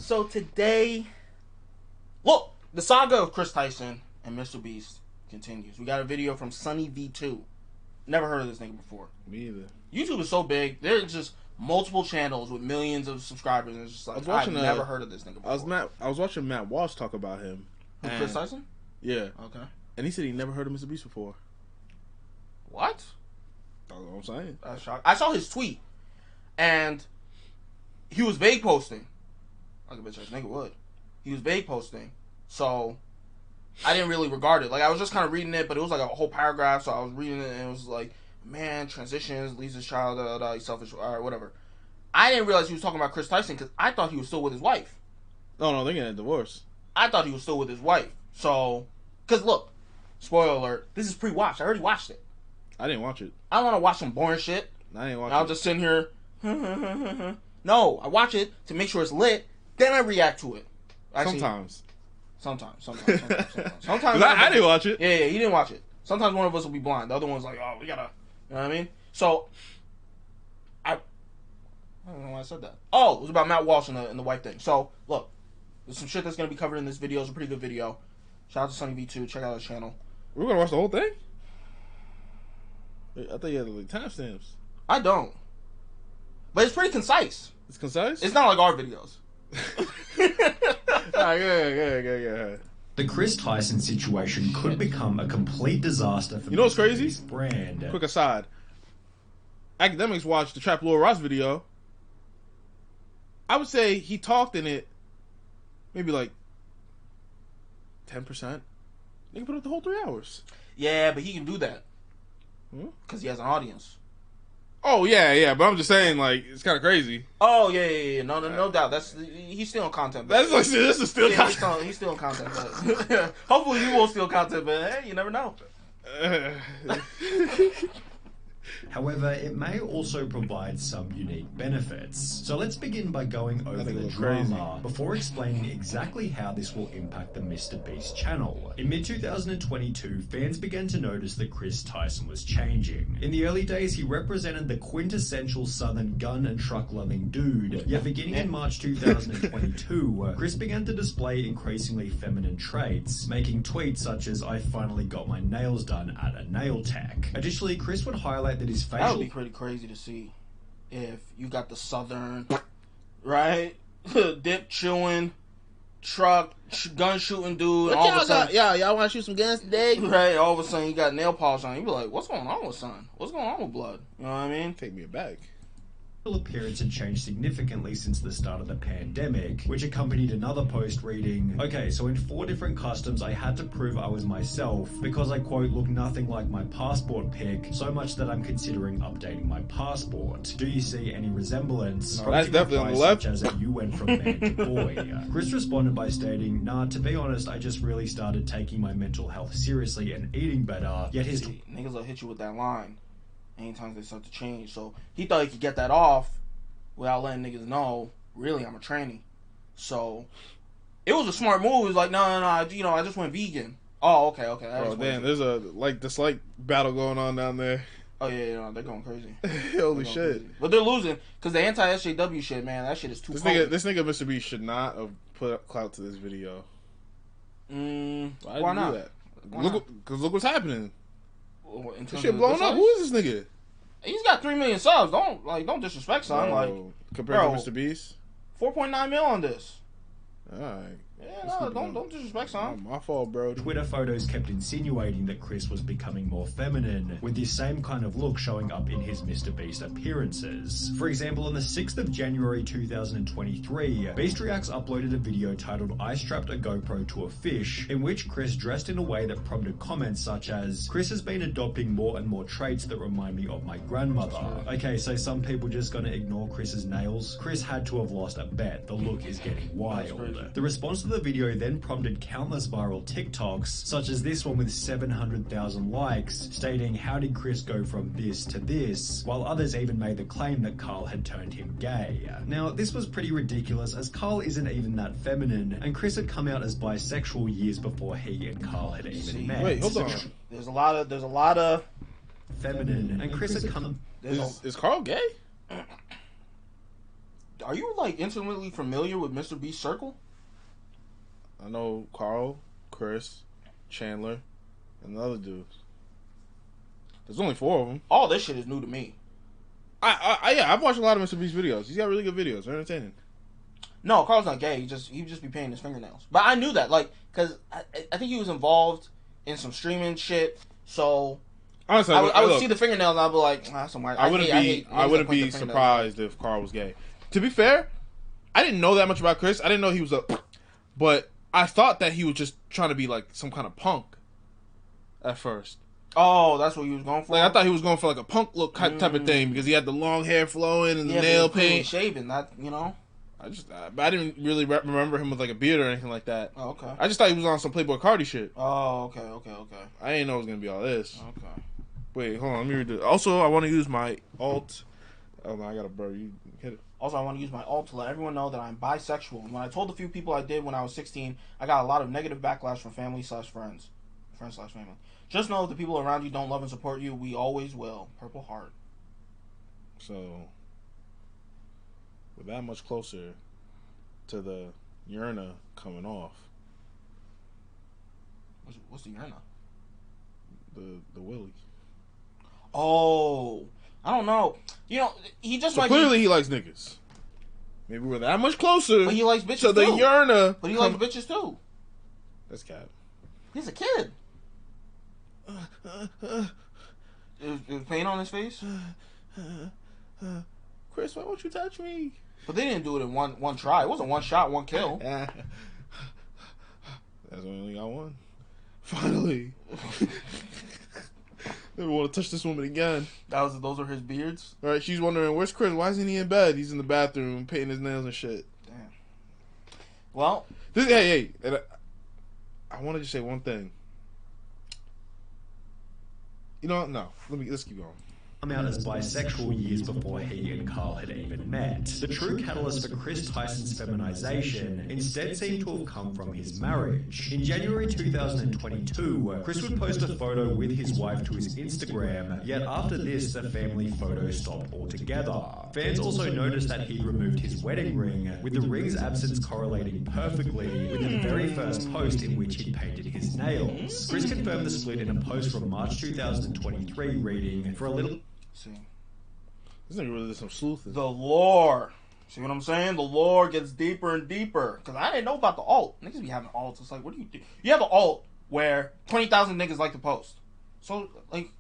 So today, look, the saga of Chris Tyson and Mr. Beast continues. We got a video from Sunny V2. Never heard of this nigga before. Me either. YouTube is so big. There's just multiple channels with millions of subscribers. And it's just like, I've never heard of this nigga before. I was watching Matt Walsh talk about him. Chris Tyson? Yeah. Okay. And he said he never heard of Mr. Beast before. What? That's what I'm saying. That's shocking. I saw his tweet. And he was vague posting. Like a bitch ass nigga would. He was vague posting. So I didn't really regard it. Like, I was just kind of reading it, but it was like a whole paragraph. So I was reading it, and it was like, man, transitions, leaves his child, he's selfish, alright, whatever. I didn't realize he was talking about Chris Tyson because I thought he was still with his wife. No, they're getting a divorce. I thought he was still with his wife. So, because look, spoiler alert, this is pre-watched. I already watched it. I didn't watch it. I don't want to watch some boring shit. I didn't watch it. I'll just sit here. No, I watch it to make sure it's lit. Then I react to it. Actually, Sometimes. I didn't watch it. Yeah, he didn't watch it. Sometimes one of us will be blind. The other one's like, oh, we gotta, you know what I mean? So, I don't know why I said that. Oh, it was about Matt Walsh and the wife thing. So, look, there's some shit that's gonna be covered in this video. It's a pretty good video. Shout out to Sunny V2. Check out his channel. We're gonna watch the whole thing? I thought you had like timestamps. I don't. But it's pretty concise. It's concise? It's not like our videos. Alright, yeah. The Chris Tyson situation could become a complete disaster for you know what's crazy? Brand. Quick aside. Academics watched the Trap Lord Ross video. I would say he talked in it maybe like 10%. They can put up the whole 3 hours. Yeah, but he can do that. Because he has an audience. Oh, yeah, but I'm just saying, like, it's kind of crazy. Oh, yeah. No doubt. He's still in content. That's like, this is still content. He's still in content. But hopefully he will steal content, but hey, you never know. However, it may also provide some unique benefits. So let's begin by going over the drama before explaining exactly how this will impact the Mr. Beast channel. In mid-2022, fans began to notice that Chris Tyson was changing. In the early days, he represented the quintessential southern gun and truck-loving dude. Yet beginning in March 2022, Chris began to display increasingly feminine traits, making tweets such as, "I finally got my nails done at a nail tech." Additionally, Chris would highlight that his facial... That would be pretty crazy to see if you got the southern, right? Dip chewing, truck, gun shooting dude. But all of a sudden, y'all want to shoot some guns today? Right, all of a sudden you got nail polish on. You be like, what's going on with son? What's going on with blood? You know what I mean? Take me aback. Appearance had changed significantly since the start of the pandemic, which accompanied another post reading, "Okay, so in 4 different customs I had to prove I was myself because I, quote, look nothing like my passport pic, so much that I'm considering updating my passport. Do you see any resemblance?" No, that's definitely on the left. Such as you went from man to boy. Chris responded by stating, "Nah, to be honest, I just really started taking my mental health seriously and eating better." Yet his... Niggas will hit you with that line anytime they start to change. So he thought he could get that off without letting niggas know, really, I'm a tranny. So it was a smart move. He was like, no, I just went vegan. Oh, okay. Oh, damn, there's a dislike battle going on down there. Oh, yeah, they're going crazy. Holy shit. Crazy. But they're losing, because the anti-SJW shit, man, that shit is too cold. This nigga, Mr. B, should not have put up clout to this video. Why not? Do that? Because look what's happening. This shit blowing up. Who is this nigga? He's got 3 million subs. Don't disrespect, son. Compared to Mr. Beast, 4.9 mil on this. All right. Yeah, don't disrespect, son. My fault, bro. Twitter photos kept insinuating that Chris was becoming more feminine, with this same kind of look showing up in his Mr. Beast appearances. For example, on the 6th of January 2023, Beast Reacts uploaded a video titled "I strapped a GoPro to a fish," in which Chris dressed in a way that prompted comments such as, "Chris has been adopting more and more traits that remind me of my grandmother." Okay, so some people just gonna ignore Chris's nails? Chris had to have lost a bet. The look is getting wild. The response to the video then prompted countless viral TikToks, such as this one with 700,000 likes, stating, "How did Chris go from this to this?" While others even made the claim that Carl had turned him gay. Now, this was pretty ridiculous, as Carl isn't even that feminine, and Chris had come out as bisexual years before he and Carl had even met. Wait, hold on. There's a lot of feminine, and Chris had come... Is Carl gay? Are you like intimately familiar with Mr. Beast's circle? I know Carl, Chris, Chandler, and the other dudes. There's only 4 of them. All this shit is new to me. Yeah, I've watched a lot of Mr. Beast videos. He's got really good videos. They're entertaining. No, Carl's not gay. He just be painting his fingernails. But I knew that, like, because I think he was involved in some streaming shit. So honestly, I would see the fingernails and I'd be like, some white. I wouldn't be surprised if Carl was gay. To be fair, I didn't know that much about Chris. I didn't know he was but I thought that he was just trying to be like some kind of punk at first. Oh, that's what he was going for? Like, I thought he was going for like a punk look type of thing because he had the long hair flowing and the nail paint. Shaving, that, you know? I didn't really remember him with like a beard or anything like that. Oh, okay. I just thought he was on some Playboy Cardi shit. Oh, okay. I didn't know it was going to be all this. Okay. Wait, hold on. Let me read this. Also, I want to use my alt. Oh, no, I got a burr. You hit it. Also, I want to use my alt to let everyone know that I'm bisexual. And when I told the few people I did when I was 16, I got a lot of negative backlash from family/friends. Friends/family. Just know if the people around you don't love and support you, we always will. Purple Heart. So, we're that much closer to the urna coming off. What's the urna? The willy. Oh, I don't know. You know, he just so clearly he likes niggas. Maybe we're that much closer. But he likes bitches to the too. urna. But he likes bitches too. That's cap. He's a kid. Is pain on his face? Chris, why won't you touch me? But they didn't do it in one try. It wasn't one shot, one kill. That's only got one. Finally. Never want to touch this woman again. Those are his beards. All right, she's wondering, where's Chris? Why isn't he in bed? He's in the bathroom painting his nails and shit. Damn. Well, hey, and I want to just say one thing. You know what? No. Let's keep going. Out as bisexual years before he and Carl had even met. The true catalyst for Chris Tyson's feminization instead seemed to have come from his marriage. In January 2022, Chris would post a photo with his wife to his Instagram, yet after this, the family photo stopped altogether. Fans also noticed that he'd removed his wedding ring, with the ring's absence correlating perfectly with the very first post in which he painted his nails. Chris confirmed the split in a post from March 2023 reading, "For a little..." See, this nigga really did some sleuthing. The lore. See what I'm saying? The lore gets deeper and deeper. Because I didn't know about the alt. Niggas be having alts. It's like, what do you do? You have an alt where 20,000 niggas like to post. So, like,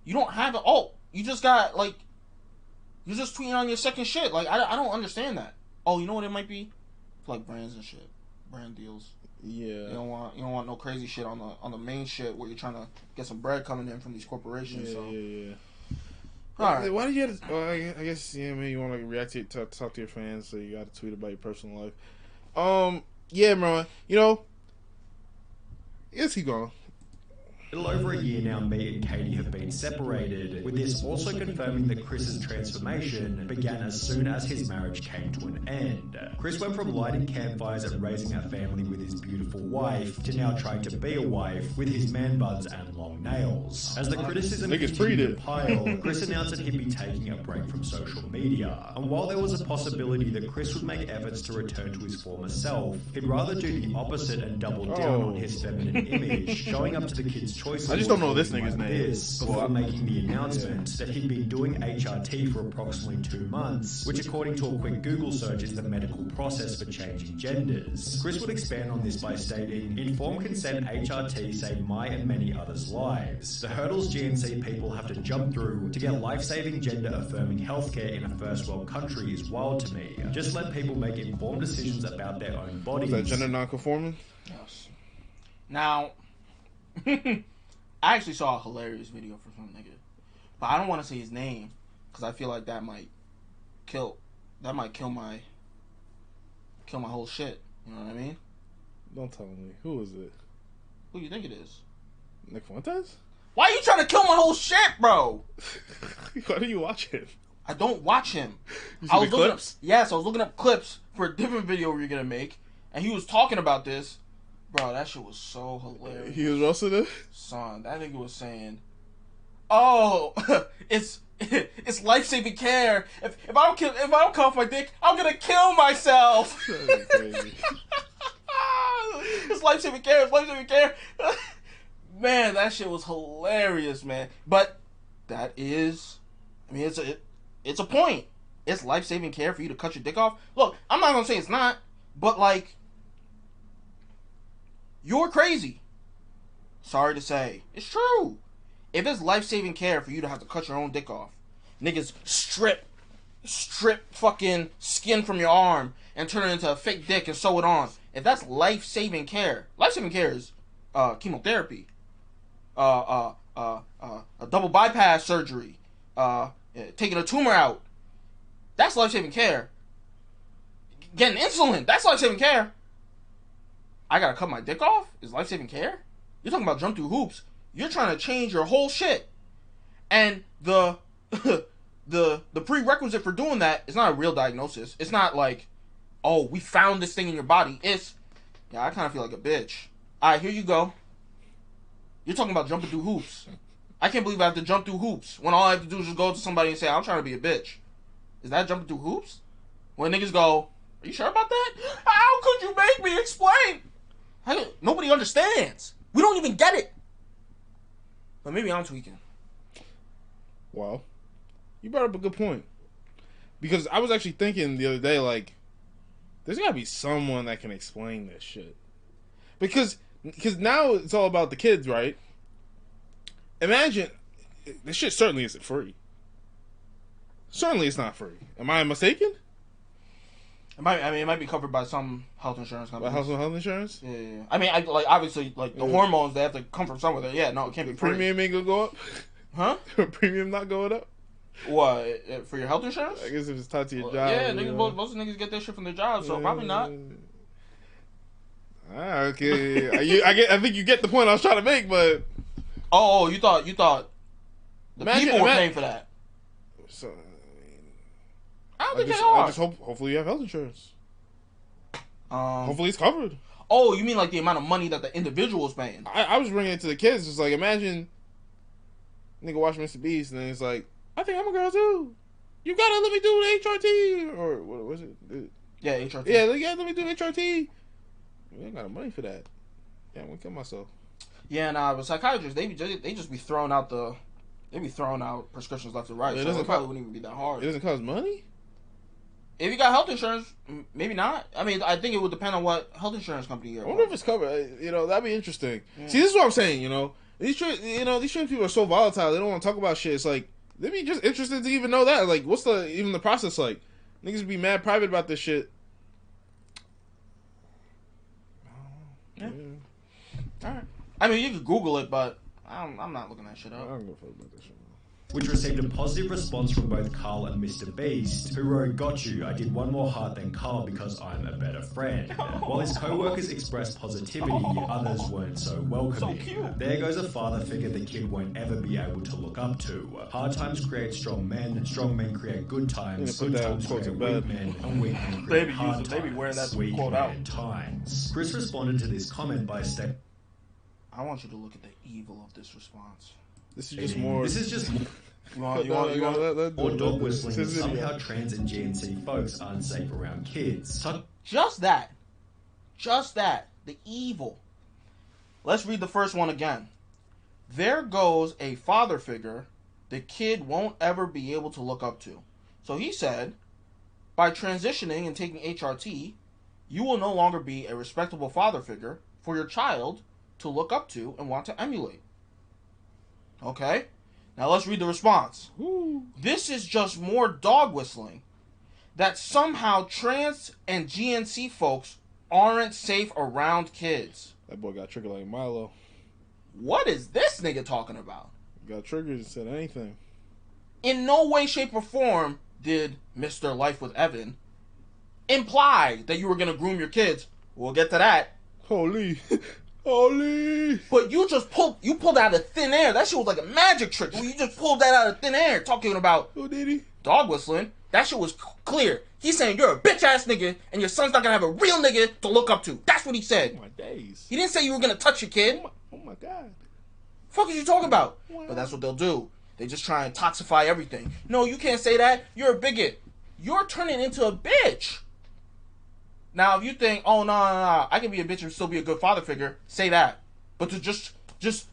you don't have an alt. You just got, like, you're just tweeting on your second shit. Like, I don't understand that. Oh, you know what it might be? For, like, brands and shit. Brand deals. Yeah. You don't want no crazy shit on the main shit where you're trying to get some bread coming in from these corporations. Yeah. All right. Why do you have to, well, I guess, yeah, man, you want to react to talk to your fans, so you got to tweet about your personal life. Yeah, bro, you know, let's keep going. A little over a year now, me and Katie have been separated, with this also confirming that Chris's transformation began as soon as his marriage came to an end. Chris went from lighting campfires and raising a family with his beautiful wife to now trying to be a wife with his man buns and long nails. As the criticism continued to pile, Chris announced that he'd be taking a break from social media. And while there was a possibility that Chris would make efforts to return to his former self, he'd rather do the opposite and double down on his feminine image, showing up to the kids' choice. I just don't know this nigga's name. Before making the announcement that he'd been doing HRT for approximately 2 months, which according to a quick Google search is the medical process for changing genders. Chris would expand on this by stating, "Informed consent HRT saved my and many others' lives. The hurdles GNC people have to jump through to get life-saving gender-affirming healthcare in a first-world country is wild to me. Just let people make informed decisions about their own bodies." Is that gender non-conforming? Yes. Now, I actually saw a hilarious video from some nigga, but I don't want to say his name because I feel like that might kill my whole shit. You know what I mean? Don't tell me. Who is it? Who do you think it is? Nick Fuentes? Why are you trying to kill my whole shit, bro? Why do you watch him? I don't watch him. You see the clips? I was looking up clips for a different video we were gonna make, and he was talking about this. Bro, that shit was so hilarious. He was roasting it? Son, that nigga was saying, oh, it's life-saving care. If I don't cut off my dick, I'm gonna kill myself. Crazy. It's life-saving care. It's life-saving care. Man, that shit was hilarious, man. But that is, I mean, it's a point. It's life-saving care for you to cut your dick off. Look, I'm not gonna say it's not, but like, you're crazy. Sorry to say, it's true. If it's life-saving care for you to have to cut your own dick off, niggas strip fucking skin from your arm and turn it into a fake dick and sew it on. If that's life-saving care is chemotherapy, a double bypass surgery, taking a tumor out. That's life-saving care. Getting insulin, that's life-saving care. I gotta cut my dick off? Is life-saving care? You're talking about jump through hoops. You're trying to change your whole shit. And the prerequisite for doing that is not a real diagnosis. It's not like, oh, we found this thing in your body. It's, yeah, I kind of feel like a bitch. Alright, here you go. You're talking about jumping through hoops. I can't believe I have to jump through hoops when all I have to do is just go to somebody and say, I'm trying to be a bitch. Is that jumping through hoops? When niggas go, are you sure about that? How could you make me explain? Nobody understands. We don't even get it. But maybe I'm tweaking. Well, you brought up a good point. Because I was actually thinking the other day, like, there's gotta be someone that can explain this shit. Because now it's all about the kids, right? Imagine, this shit certainly isn't free. Certainly it's not free. Am I mistaken? It might be covered by some health insurance company. Health insurance? Yeah. I mean, obviously, like, the hormones, they have to come from somewhere. Yeah, no, it can't be free. Premium ain't gonna go up? Huh? Premium not going up? What? For your health insurance? I guess if it's tied to your job. Yeah, most niggas get their shit from their job, so probably not. Okay. I think you get the point I was trying to make, but... Oh, you thought the people were paying for that. So, I don't think they are. I just hopefully you have health insurance. Hopefully it's covered. Oh, you mean like the amount of money that the individual is paying? I was bringing it to the kids. It's like, imagine nigga watch Mr. Beast and then it's like, I think I'm a girl too. You gotta let me do the HRT or what was it? Yeah, HRT. Yeah, let me do HRT. We ain't got no money for that. Yeah, I'm gonna kill myself. Yeah, nah, but psychiatrists they just be throwing out prescriptions left and right. So it probably wouldn't even be that hard. It doesn't cost money? If you got health insurance, maybe not. I mean, I think it would depend on what health insurance company you're. I wonder if it's covered. That'd be interesting. Yeah. See, this is what I'm saying. These trans people are so volatile. They don't want to talk about shit. It's like they'd be just interested to even know that. Like, what's the process like? Niggas be mad private about this shit. Yeah. All right. I mean, you could Google it, but I'm not looking that shit up. I don't give a fuck about that shit. Which received a positive response from both Carl and Mr. Beast, who wrote, "Got you, I did one more heart than Carl because I'm a better friend." While his co-workers expressed positivity, others weren't so welcoming. So there goes a father figure the kid won't ever be able to look up to. Hard times create strong men create good times times create weak men, and weak men create hard times. They be wearing that sweet quote out. Times. Chris responded to this comment by saying, I want you to look at the evil of this response. This is just more. You want or dog whistling that somehow trans and GNC folks aren't safe around kids. Just that. The evil. Let's read the first one again. There goes a father figure the kid won't ever be able to look up to. So he said, by transitioning and taking HRT, you will no longer be a respectable father figure for your child to look up to and want to emulate. Okay? Now let's read the response. Ooh. This is just more dog whistling that somehow trans and GNC folks aren't safe around kids. That boy got triggered like Milo. What is this nigga talking about? Got triggered and said anything. In no way, shape, or form did Mr. Life with Evan imply that you were going to groom your kids. We'll get to that. Holy. But you pulled out of thin air. That shit was like a magic trick. You just pulled that out of thin air talking about who did he? Dog whistling. That shit was clear. He's saying you're a bitch ass nigga and your son's not gonna have a real nigga to look up to. That's what he said. Oh my days. He didn't say you were gonna touch your kid. Oh my god. Fuck is you talking about? Wow. But that's what they'll do. They just try and toxify everything. No, you can't say that. You're a bigot. You're turning into a bitch. Now, if you think, oh, no, I can be a bitch and still be a good father figure, say that. But to just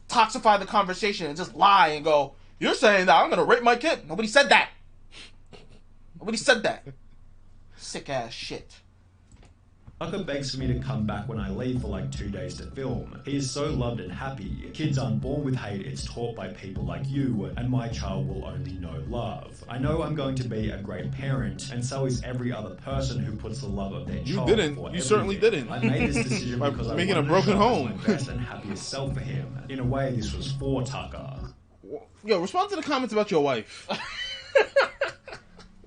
toxify the conversation and just lie and go, you're saying that I'm going to rape my kid. Nobody said that. Nobody said that. Sick ass shit. Tucker begs for me to come back when I leave for like 2 days to film. He is so loved and happy. Kids aren't born with hate, it's taught by people like you, and my child will only know love. I know I'm going to be a great parent, and so is every other person who puts the love of their child before everything. You certainly didn't. I made this decision because I making wanted a broken to home. show my best and happiest self for him. In a way, this was for Tucker. Yo, respond to the comments about your wife.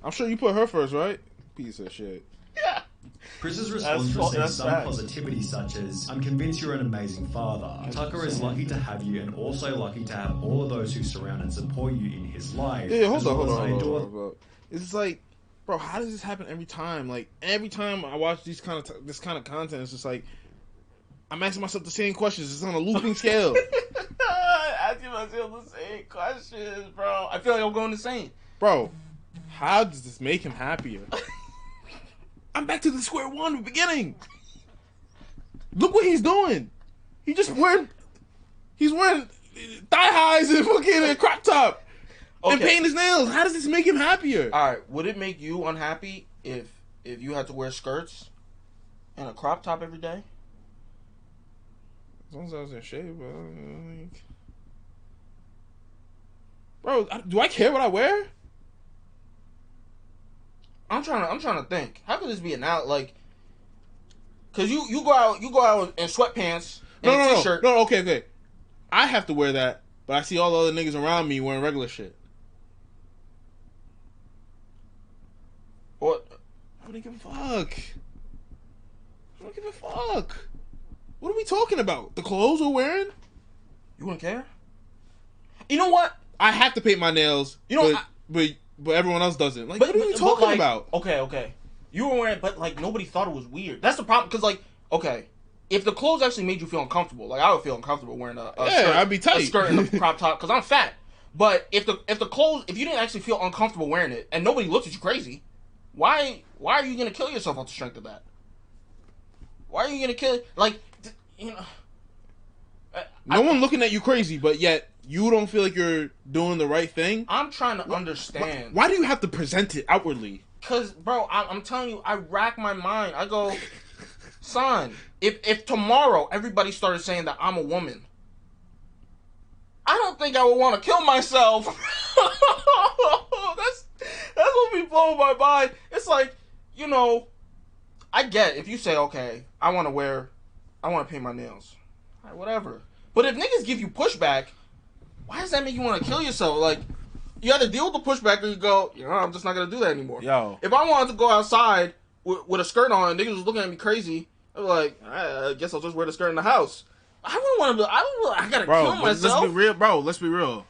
I'm sure you put her first, right? Piece of shit. Yeah. Chris's response received some positivity such as, I'm convinced you're an amazing father. Tucker is lucky to have you and also lucky to have all of those who surround and support you in his life. Yeah, hold on. It's just like, bro, how does this happen every time? Like, every time I watch this kind of content, it's just like, I'm asking myself the same questions. It's on a looping scale. Asking myself the same questions, bro. I feel like I'm going insane. Bro, how does this make him happier? I'm back to the square one, the beginning. Look what he's doing. He's wearing thigh highs and fucking a crop top and painting his nails. How does this make him happier? All right, would it make you unhappy if you had to wear skirts and a crop top every day? As long as I was in shape, bro. Do I care what I wear? I'm trying to think. How could this be an out like? Cause you go out in sweatpants and a t-shirt. No, okay. I have to wear that, but I see all the other niggas around me wearing regular shit. What? I wouldn't give a fuck. What are we talking about? The clothes we're wearing? You wouldn't care? You know what? I have to paint my nails. You know, but everyone else doesn't. Like, what are you talking about? Okay. You were wearing, but like nobody thought it was weird. That's the problem. Because like, okay, if the clothes actually made you feel uncomfortable, like I would feel uncomfortable wearing a skirt, I'd be tight. A skirt and a crop top because I'm fat. But if the clothes, if you didn't actually feel uncomfortable wearing it and nobody looked at you crazy, why are you gonna kill yourself off the strength of that? Why are you gonna kill No one looking at you crazy, but yet you don't feel like you're doing the right thing? I'm trying to understand. Why do you have to present it outwardly? Because, bro, I'm telling you, I rack my mind. I go, son, if tomorrow everybody started saying that I'm a woman, I don't think I would want to kill myself. That's what be blowing my mind. It's like, I get if you say, okay, I want to paint my nails. All right, whatever. But if niggas give you pushback, why does that make you want to kill yourself? Like, you either deal with the pushback or you go, I'm just not going to do that anymore. Yo. If I wanted to go outside with a skirt on and niggas was looking at me crazy, I'd be like, I guess I'll just wear the skirt in the house. I wouldn't want to I got to kill myself. Let's be real.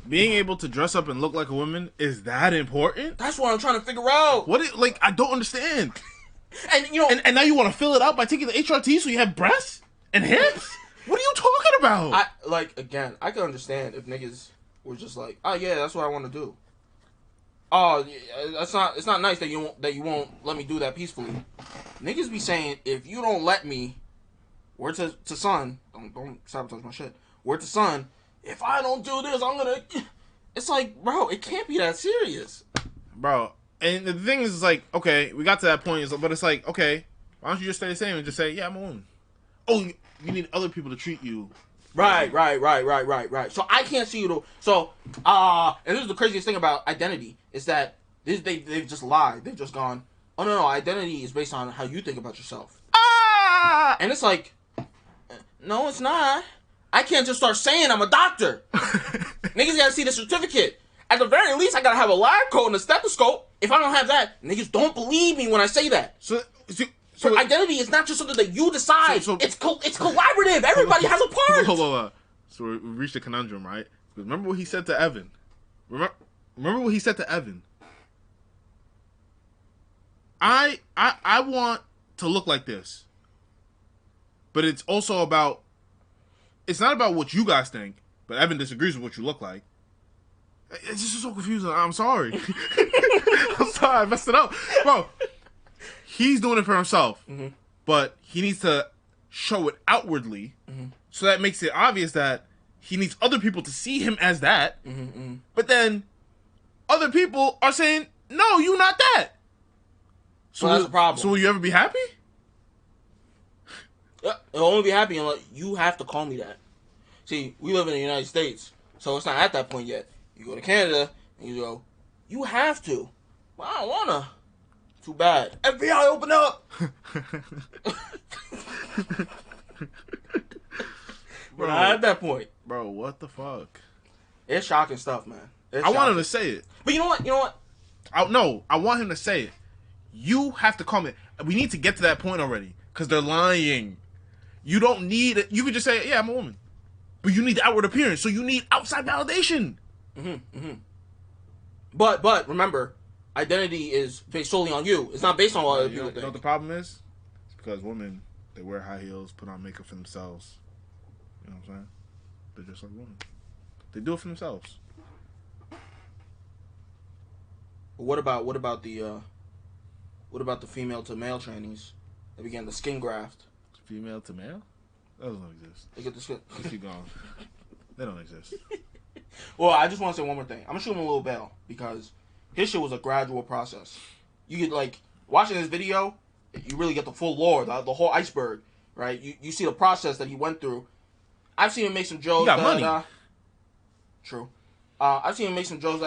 Being able to dress up and look like a woman, is that important? That's what I'm trying to figure out. I don't understand. And and now you want to fill it out by taking the HRT so you have breasts and hips? What are you talking about? I can understand if niggas were just like, oh yeah, that's what I want to do. Oh, yeah, it's not nice that you won't let me do that peacefully. Niggas be saying, if you don't let me, word to son, don't sabotage my shit. Word to son, if I don't do this, I'm gonna. It's like, bro, it can't be that serious, bro. And the thing is, like, okay, we got to that point, but it's like, okay, why don't you just stay the same and just say, yeah, I'm a woman. Oh, you need other people to treat you. Right. So I can't see you to. So, and this is the craziest thing about identity is that they've just lied. They've just gone, oh no, identity is based on how you think about yourself. And it's like, no, it's not. I can't just start saying I'm a doctor. Niggas gotta see the certificate. At the very least, I gotta have a lab coat and a stethoscope. If I don't have that, niggas don't believe me when I say that. So identity is not just something that you decide. It's collaborative. Everybody has a part. Hold on. So we reached a conundrum, right? Remember what he said to Evan. Remember what he said to Evan. I want to look like this, but it's also about. It's not about what you guys think, but Evan disagrees with what you look like. It's just so confusing. I'm sorry. I'm sorry. I messed it up. Bro, he's doing it for himself. Mm-hmm. But he needs to show it outwardly. Mm-hmm. So that makes it obvious that he needs other people to see him as that. Mm-hmm. But then other people are saying, no, you're not that. So that's the problem. So will you ever be happy? Yeah, I'll only be happy unless you have to call me that. See, we live in the United States, so it's not at that point yet. You go to Canada, and you go, you have to. Well, I don't wanna. Too bad. FBI, open up! Bro, not at that point. Bro, what the fuck? It's shocking stuff, man. I want him to say it. But you know what? I want him to say it. You have to comment. We need to get to that point already, because they're lying. You don't need it. You could just say, yeah, I'm a woman. But you need the outward appearance, so you need outside validation. Mm-hmm, mm-hmm. But remember, identity is based solely on you. It's not based on what other people think. You know what the problem is? It's because women, they wear high heels, put on makeup for themselves. You know what I'm saying? They're just like women. They do it for themselves. What about the female to male trainees that began the skin graft? Female to male? That doesn't exist. They get the skin. Let's keep going. They don't exist. Well, I just want to say one more thing. I'm gonna shoot him a little bell because his shit was a gradual process. You get like watching this video, you really get the full lore, the whole iceberg, right? You see the process that he went through. I've seen him make some jokes. He got money. True. I've seen him make some jokes.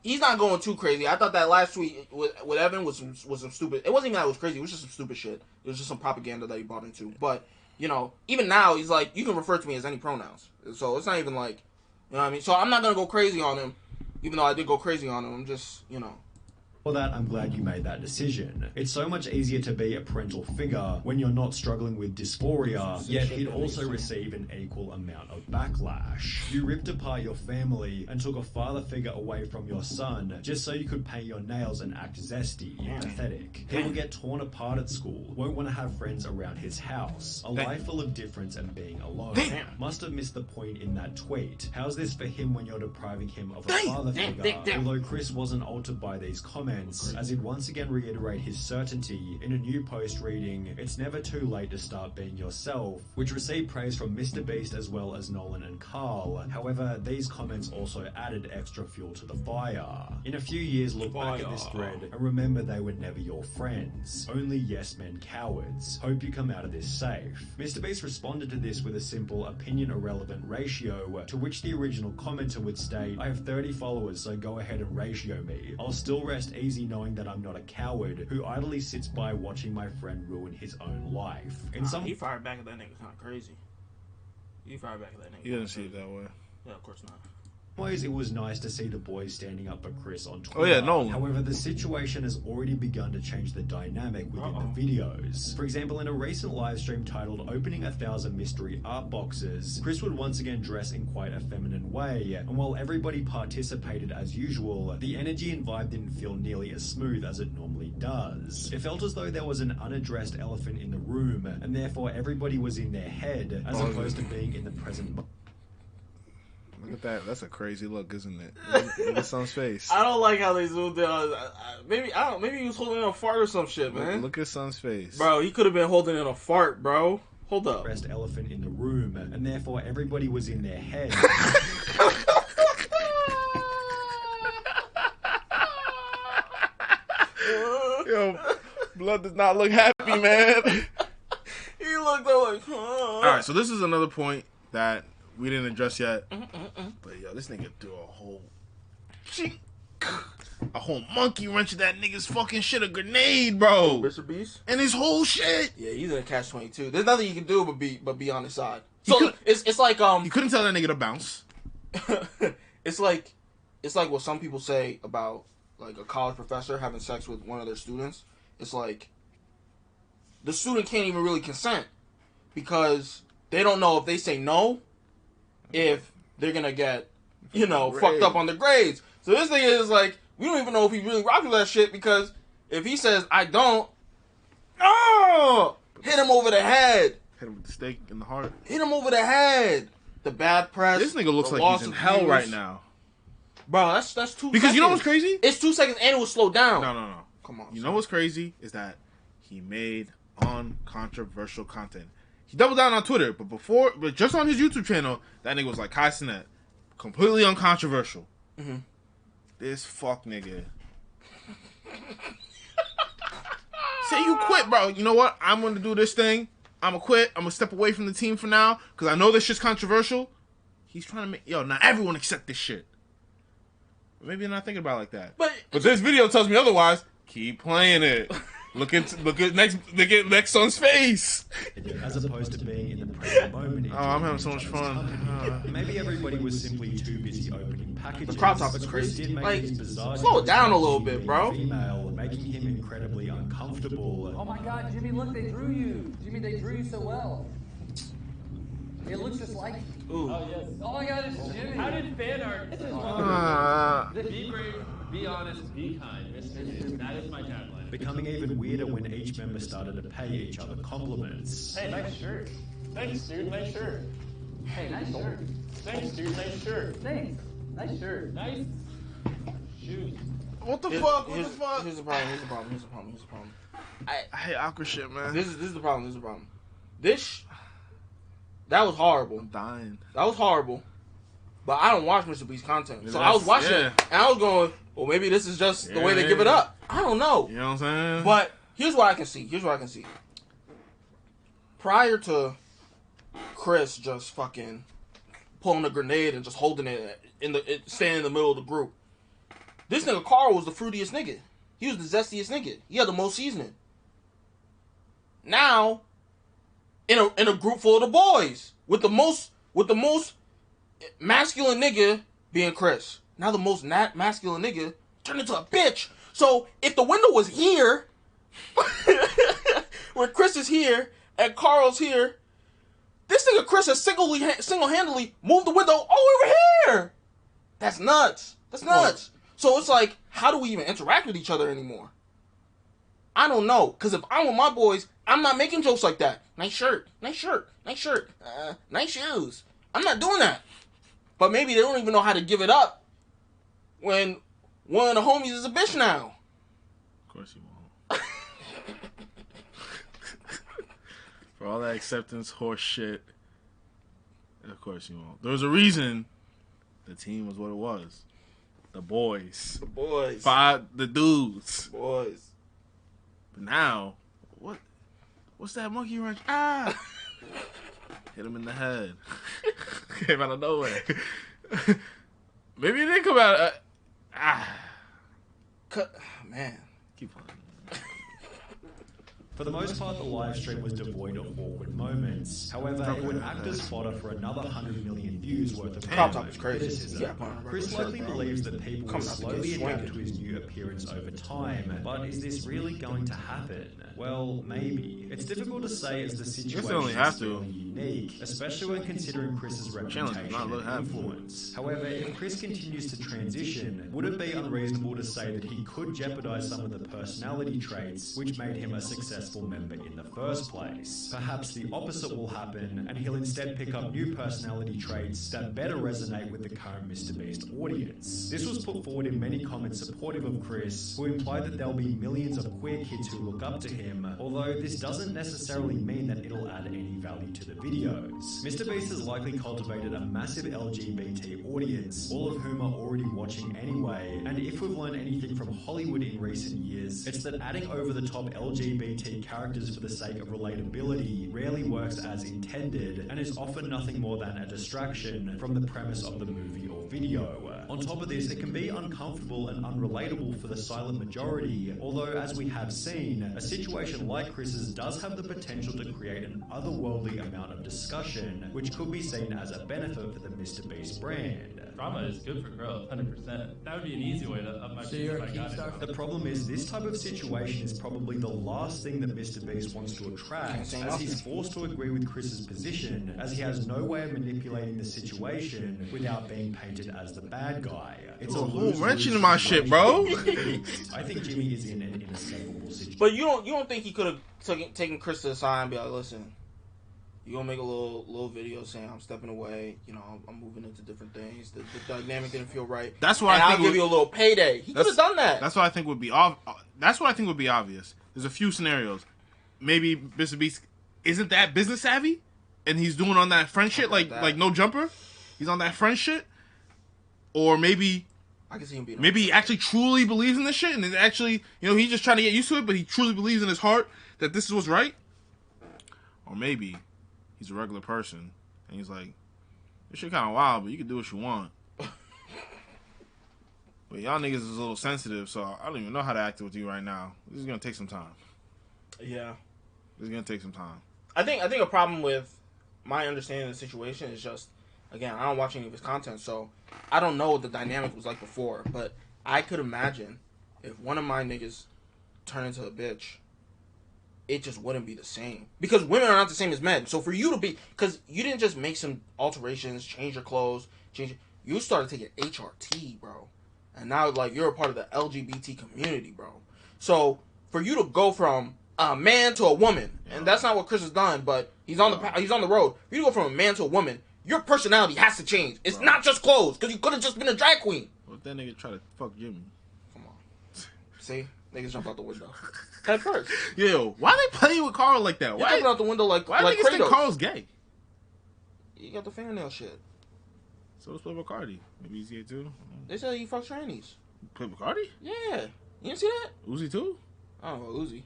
He's not going too crazy. I thought that last tweet with Evan was some stupid. It wasn't even that it was crazy. It was just some stupid shit. It was just some propaganda that he bought into. But you know, even now he's like, you can refer to me as any pronouns. So it's not even like, you know what I mean. So I'm not gonna go crazy on him, even though I did go crazy on him. I'm just, you know. For that, I'm glad you made that decision. It's so much easier to be a parental figure when you're not struggling with dysphoria, yet he'd also receive an equal amount of backlash. You ripped apart your family and took a father figure away from your son just so you could paint your nails and act zesty. Pathetic. He will get torn apart at school, won't want to have friends around his house, a life full of difference and being alone. Must have missed the point in that tweet. How's this for him when you're depriving him of a father figure? Although Chris wasn't altered by these comments, as he'd once again reiterate his certainty in a new post reading, "It's never too late to start being yourself," which received praise from Mr. Beast as well as Nolan and Carl. However, these comments also added extra fuel to the fire. In a few years, look back at this thread and remember they were never your friends. Only yes men cowards. Hope you come out of this safe. Mr. Beast responded to this with a simple opinion irrelevant ratio, to which the original commenter would state, "I have 30 followers, so go ahead and ratio me. I'll still rest easy knowing that I'm not a coward who idly sits by watching my friend ruin his own life." He fired back at that nigga kind of crazy. He fired back at that nigga. You didn't see it that way. Yeah, of course not. Ways, it was nice to see the boys standing up for Chris on Twitter. Oh yeah, no. However, the situation has already begun to change the dynamic within the videos. For example, in a recent live stream titled "Opening 1,000 Mystery Art Boxes," Chris would once again dress in quite a feminine way, and while everybody participated as usual, the energy and vibe didn't feel nearly as smooth as it normally does. It felt as though there was an unaddressed elephant in the room, and therefore everybody was in their head, as opposed to being in the present moment. Look at that. That's a crazy look, isn't it? Look at Son's face. I don't like how they zoomed in. Maybe he was holding in a fart or some shit, man. Look at Son's face. Bro, he could have been holding in a fart, bro. Hold up. Rest elephant in the room, and therefore everybody was in their head. Yo, blood does not look happy, man. He looked like, Alright, so this is another point that we didn't address yet. But yo, this nigga threw a whole monkey wrench of that nigga's fucking shit, a grenade, bro. Mr. Beast? And his whole shit. Yeah, he's in a catch-22. There's nothing you can do but be on his side. So it's like you couldn't tell that nigga to bounce. it's like what some people say about like a college professor having sex with one of their students. It's like the student can't even really consent because they don't know if they say no, if they're gonna get, fucked up on the grades. So this thing is like, we don't even know if he really rocks with that shit, because if he says, I don't, hit him over the head. Hit him with the stake in the heart. Hit him over the head. The bad press. This nigga looks like he's in hell right now. Bro, that's 2 seconds. Because you know what's crazy? It's 2 seconds and it was slowed down. No. Come on. You know what's crazy is that he made uncontroversial content. He doubled down on Twitter, but just on his YouTube channel, that nigga was like Tyson that completely uncontroversial. Mm-hmm. This fuck nigga. Say you quit, bro. You know what? I'm gonna do this thing. I'm gonna quit. I'm gonna step away from the team for now because I know this shit's controversial. He's trying to make now everyone accept this shit. Maybe they're not thinking about it like that. But this video tells me otherwise. Keep playing it. Look at next son's face. As opposed to being in the present moment. Oh, I'm having so much fun. Maybe everybody was simply too busy opening packages. The crop top is crazy. Like, slow it down a little bit, bro. Female, making him incredibly uncomfortable. Oh my God, Jimmy! Look, they drew you. Jimmy, they drew you so well. It looks just like. Ooh. Oh yes. Oh my God, it's Jimmy. How did fan art? This is be brave, be honest, be kind. That is my tagline. Becoming even weirder when each member started to pay each other compliments. Hey, nice shirt. Thanks, dude. Nice shirt. Hey, nice shirt. Thanks, dude. Nice shirt. Thanks. Nice shirt. Nice shoes. What the fuck? Here's the problem. I hate awkward shit, man. This is the problem. That was horrible. I'm dying. That was horrible. But I don't watch Mr. Beast's content. So I was watching it, and I was going, well, maybe this is just the way they give it up. I don't know. You know what I'm saying? But here's what I can see. Prior to Chris just fucking pulling a grenade and just holding it standing in the middle of the group, this nigga Carl was the fruitiest nigga. He was the zestiest nigga. He had the most seasoning. Now, in a group full of the boys, with the most masculine nigga being Chris. Now the most masculine nigga turned into a bitch. So if the window was here, where Chris is here and Carl's here, this nigga Chris has single-handedly moved the window all over here. That's nuts. So it's like, how do we even interact with each other anymore? I don't know. Because if I'm with my boys, I'm not making jokes like that. Nice shirt. Nice shoes. I'm not doing that. But maybe they don't even know how to give it up when one of the homies is a bitch now. Of course you won't. For all that acceptance horse shit, of course you won't. There was a reason the team was what it was. The boys. The dudes. Boys. But now, what's that monkey wrench? Hit him in the head. Came out of nowhere. Maybe it didn't come out. Man. Keep playing. For the most part, the live stream was devoid of awkward moments. However, it would act as fodder for another 100 million views worth of Crop top is crazy. criticism. Chris likely believes that people will slowly adapt to his new appearance over time, but is this really going to happen? Well, maybe. It's difficult to say as the situation is fairly unique, especially when considering Chris's reputation and influence. However, if Chris continues to transition, would it be unreasonable to say that he could jeopardize some of the personality traits which made him a successful member in the first place? Perhaps the opposite will happen, and he'll instead pick up new personality traits that better resonate with the current Mr. Beast audience. This was put forward in many comments supportive of Chris, who implied that there'll be millions of queer kids who look up to him, although this doesn't necessarily mean that it'll add any value to the videos. Mr. Beast has likely cultivated a massive LGBT audience, all of whom are already watching anyway, and if we've learned anything from Hollywood in recent years, it's that adding over-the-top LGBT characters for the sake of relatability rarely works as intended, and is often nothing more than a distraction from the premise of the movie or video. On top of this, it can be uncomfortable and unrelatable for the silent majority, although as we have seen, a situation like Chris's does have the potential to create an otherworldly amount of discussion, which could be seen as a benefit for the Mr. Beast brand. Drama is good for growth, 100%. That would be an easy way to up my business if I got it. The problem is, this type of situation is probably the last thing that Mr. Beast wants to attract, as he's forced to agree with Chris's position, as he has no way of manipulating the situation without being painted as the bad guy. It's a whole wrenching in my shit, bro. I think Jimmy is in an inescapable situation. But you don't think he could have taken Chris to the side and be like, listen, You gonna make a little video saying I'm stepping away. You know, I'm moving into different things. The dynamic didn't feel right. That's why I'll give you a little payday. He could have done that. That's what I think would be That's what I think would be obvious. There's a few scenarios. Maybe Mr. Beast isn't that business savvy, and he's doing on that friend shit like no jumper. He's on that friend shit, or maybe I can see him being. Maybe he actually truly believes in this shit, and actually, he's just trying to get used to it, but he truly believes in his heart that this is what's right. Or maybe he's a regular person, and he's like, this shit kind of wild, but you can do what you want. But y'all niggas is a little sensitive, so I don't even know how to act with you right now. This is gonna take some time. Yeah, this is gonna take some time. I think a problem with my understanding of the situation is just, again, I don't watch any of his content, so I don't know what the dynamic was like before. But I could imagine if one of my niggas turned into a bitch, it just wouldn't be the same. Because women are not the same as men. So for you to be... Because you didn't just make some alterations, change your clothes, you started taking HRT, bro. And now, like, you're a part of the LGBT community, bro. So for you to go from a man to a woman, and that's not what Chris has done, but he's on the road. For you to go from a man to a woman, your personality has to change. It's not just clothes, because you could have just been a drag queen. What if that nigga try to fuck Jimmy? Come on. See? Niggas jump out the window. Head first. Yo, why they playing with Carl like that? Why jumping out the window like why like niggas think Carl's gay? You got the fingernail shit. So it's Playboy Cardi. Maybe he's gay too. They said he fucks trannies. Playboy Cardi? Yeah. You didn't see that? Uzi too? Oh, Uzi.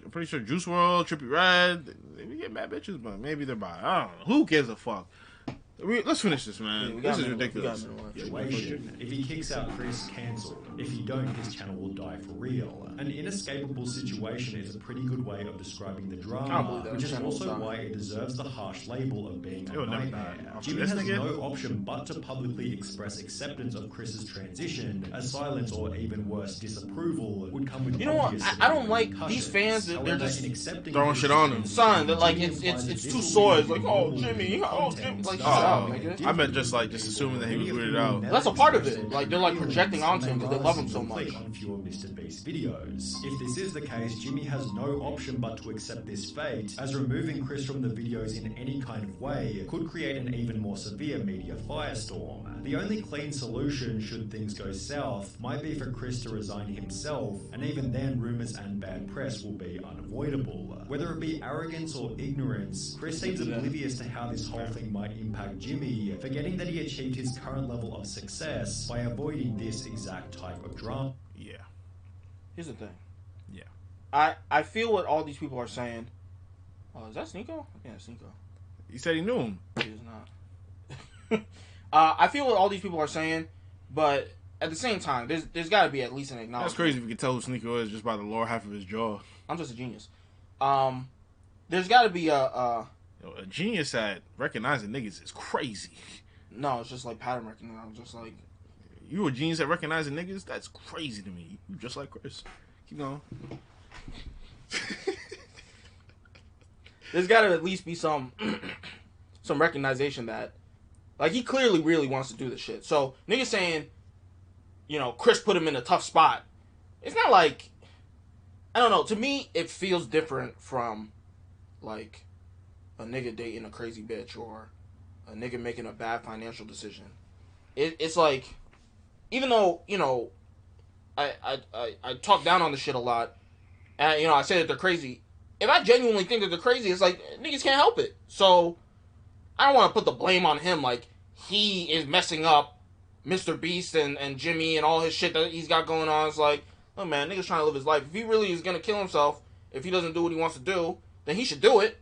I'm pretty sure Juice WRLD, Trippie Redd, they get mad bitches, but maybe they're bi. I don't know. Who gives a fuck? Let's finish this, man. Yeah, this is ridiculous. Situation. If he kicks out Chris, cancelled. If he don't, his channel will die for real. An inescapable situation is a pretty good way of describing the drama, which is also why it deserves the harsh label of being a nightmare. Jimmy has no option but to publicly express acceptance of Chris's transition, as silence or even worse, disapproval would come with. You know what? I don't like these fans that they're just throwing shit on him. Son, they're like it's too sore. It's like, oh Jimmy, like I meant just assuming that he was weirded out. That's a part of it. Like they're like projecting onto him because they love him so much. On fewer Mr. Beast videos. If this is the case, Jimmy has no option but to accept this fate, as removing Chris from the videos in any kind of way could create an even more severe media firestorm. The only clean solution, should things go south, might be for Chris to resign himself, and even then rumours and bad press will be unavoidable. Whether it be arrogance or ignorance, Chris seems oblivious to how this whole thing might impact Jimmy, forgetting that he achieved his current level of success by avoiding this exact type of drama. Yeah. Here's the thing. Yeah. I feel what all these people are saying. Oh, is that Sneeko? Yeah, Sneeko. He said he knew him. He is not. I feel what all these people are saying, but at the same time, there's got to be at least an acknowledgement. That's crazy if you could tell who Sneeko is just by the lower half of his jaw. I'm just a genius. There's got to be a genius at recognizing niggas is crazy. No, it's just like pattern recognition. I'm just like, you a genius at recognizing niggas? That's crazy to me. You just like Chris. Keep going. There's got to at least be some recognition that, like, he clearly really wants to do this shit. So niggas saying, Chris put him in a tough spot. It's not like, I don't know. To me, it feels different from, like, a nigga dating a crazy bitch or a nigga making a bad financial decision. It's like, even though, I talk down on the shit a lot, and, I say that they're crazy. If I genuinely think that they're crazy, it's like, niggas can't help it. So, I don't want to put the blame on him, like, he is messing up Mr. Beast and Jimmy and all his shit that he's got going on. It's like, oh man, nigga's trying to live his life. If he really is going to kill himself, if he doesn't do what he wants to do, then he should do it.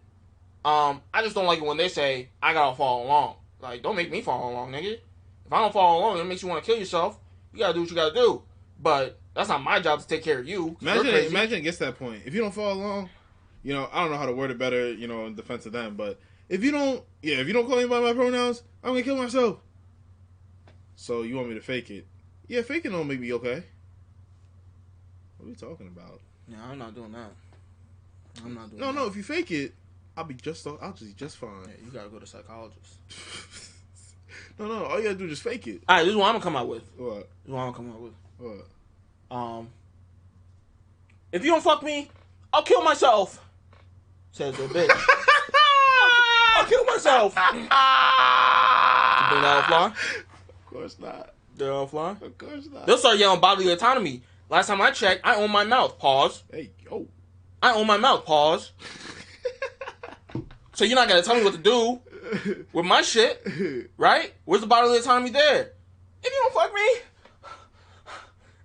I just don't like it when they say, I gotta follow along. Like, don't make me follow along, nigga. If I don't follow along, it makes you want to kill yourself. You gotta do what you gotta do. But that's not my job to take care of you. Imagine it gets to that point. If you don't follow along, I don't know how to word it better, in defense of them, but if you don't call me by my pronouns, I'm gonna kill myself. So you want me to fake it? Yeah, faking don't make me okay. What are we talking about? Yeah, I'm not doing that. No, if you fake it, I'll be just fine. Yeah, you gotta go to a psychologist. No, all you gotta do is just fake it. Alright, this is what I'm gonna come out with. What? What? If you don't fuck me, I'll kill myself. Says the bitch. I'll kill myself. You think that'll fly? Of course not. That'll fly? Of course not. They'll start yelling bodily autonomy. Last time I checked, I own my mouth. Pause. Hey, yo. I own my mouth. Pause. So you're not gonna tell me what to do with my shit, right? Where's the bodily autonomy there? If you don't fuck me,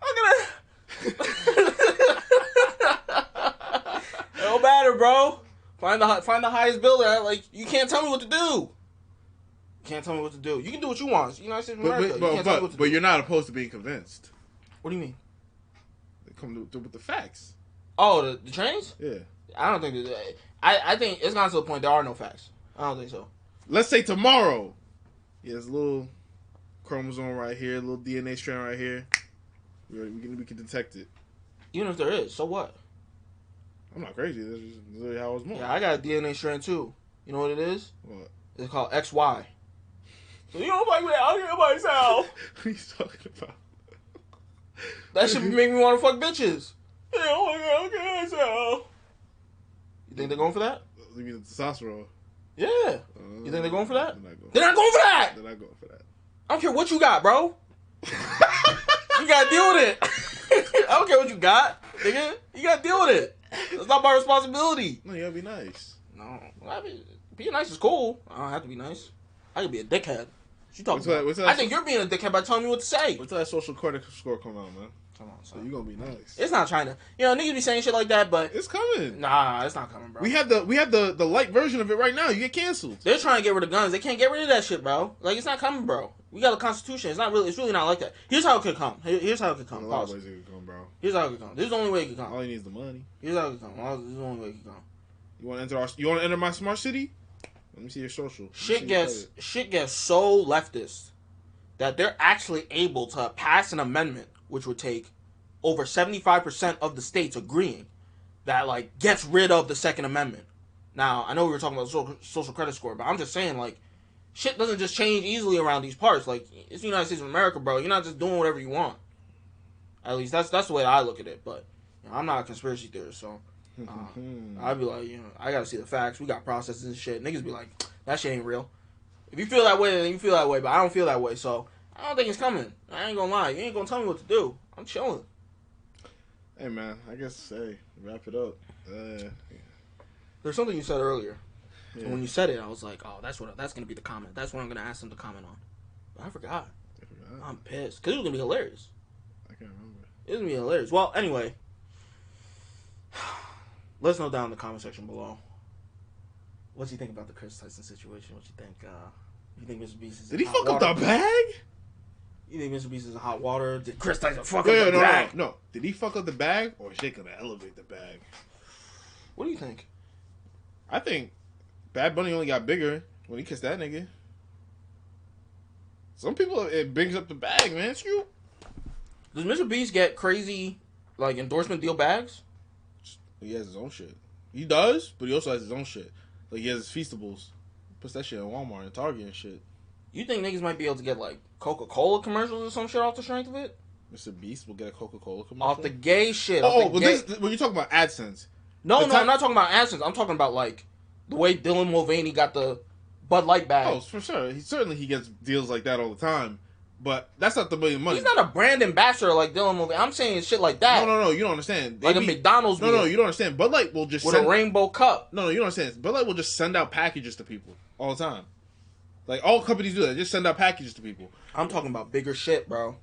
I'm gonna. It don't matter, bro. Find the highest bidder. Like, you can't tell me what to do. You can't tell me what to do. You can do what you want. It's the United States of America. You can't tell me what to do. But you're not opposed to being convinced. What do you mean? They come to with the facts. Oh, the trains? Yeah. I don't think that. I think it's gotten to the point there are no facts. I don't think so. Let's say tomorrow. Yeah, there's a little chromosome right here, a little DNA strand right here. We can detect it. Even if there is, so what? I'm not crazy. This is literally how I was born. Yeah, I got a DNA strand too. You know what it is? What? It's called XY. So you don't like me, I'll kill myself. What are you talking about? That should make me want to fuck bitches. Yeah, oh my God, I'll kill myself. You think they're going for that? You mean the testosterone? Yeah. You think they're going for that? They're not going They're not going for that! They're not going for that. I don't care what you got, bro. You gotta deal with it. I don't care what you got, nigga. You gotta deal with it. It's not my responsibility. No, you gotta be nice. No. Being nice is cool. I don't have to be nice. I could be a dickhead. What you talking about? I think you're being a dickhead by telling me what to say. What's that social credit score come out, man? Come on, So son. you gonna be nice. It's not trying to. You know, niggas be saying shit like that, but it's coming. Nah, it's not coming, bro. We have the light version of it right now. You get canceled. They're trying to get rid of guns. They can't get rid of that shit, bro. Like, it's not coming, bro. We got a constitution. It's really not like that. Here's how it could come. Here's how it could come. A lot of ways it could come, bro. Here's how it could come. This is the only way it could come. All he needs is the money. Here's how it could come. This is the only way it could come. You want to enter my smart city? Let me see your social. Shit gets so leftist that they're actually able to pass an amendment which would take over 75% of the states agreeing that, like, gets rid of the Second Amendment. Now, I know we were talking about social credit score, but I'm just saying, like, shit doesn't just change easily around these parts. Like, it's the United States of America, bro. You're not just doing whatever you want. At least that's the way that I look at it. But you know, I'm not a conspiracy theorist, so I'd be like, you know, I gotta see the facts. We got processes and shit. Niggas be like, that shit ain't real. If you feel that way, then you feel that way. But I don't feel that way, so I don't think it's coming. I ain't gonna lie. You ain't gonna tell me what to do. I'm chilling. Hey, man, I guess, wrap it up. There's something you said earlier. Yeah. And when you said it, I was like, oh, that's going to be the comment. That's what I'm going to ask them to comment on. But I forgot. I'm pissed. Because it was going to be hilarious. I can't remember. It was going to be hilarious. Well, anyway. Let us know down in the comment section below. What do you think about the Chris Tyson situation? What you think? You think Mr. Beast is Did he fuck up the bag? You think Mr. Beast is in hot water? Did Chris Tyson fuck up the bag? No. Did he fuck up the bag, or is they gonna elevate the bag? What do you think? I think Bad Bunny only got bigger when he kissed that nigga. Some people, it brings up the bag, man. It's you. Does Mr. Beast get crazy, like, endorsement deal bags? He has his own shit. He does, but he also has his own shit. Like, he has his Feastables. Puts that shit in Walmart and Target and shit. You think niggas might be able to get, like, Coca-Cola commercials or some shit off the strength of it? Mr. Beast will get a Coca-Cola commercial? Off the gay shit. When you're talking about AdSense. No, I'm not talking about AdSense. I'm talking about, like, the way Dylan Mulvaney got the Bud Light bag. Oh, for sure. He gets deals like that all the time. But that's not the million money. He's not a brand ambassador like Dylan Mulvaney. I'm saying shit like that. No, you don't understand. Like a McDonald's meal. No, you don't understand. Bud Light will just with a rainbow cup. No, you don't understand. Bud Light will just send out packages to people all the time. Like, all companies do that. Just send out packages to people. I'm talking about bigger shit, bro.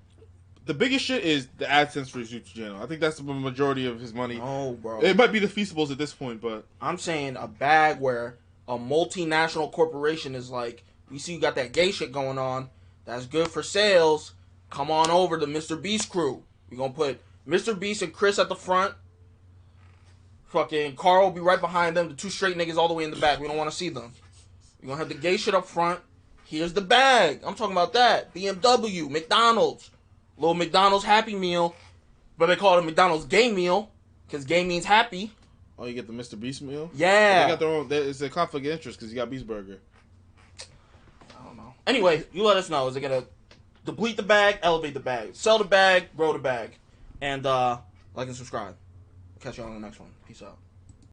The biggest shit is the AdSense for his YouTube channel. I think that's the majority of his money. Oh, bro. It might be the Feastables at this point, but... I'm saying a bag where a multinational corporation is like, we see you got that gay shit going on. That's good for sales. Come on over to Mr. Beast crew. We're going to put Mr. Beast and Chris at the front. Fucking Carl will be right behind them. The two straight niggas all the way in the back. We don't want to see them. We're going to have the gay shit up front. Here's the bag. I'm talking about that. BMW, McDonald's. Little McDonald's Happy Meal. But they call it a McDonald's gay meal. Because gay means happy. Oh, you get the Mr. Beast meal? Yeah. They got their own... It's a conflict of interest because you got Beast Burger. I don't know. Anyway, you let us know. Is it going to deplete the bag, elevate the bag? Sell the bag, grow the bag. And like and subscribe. Catch you on the next one. Peace out.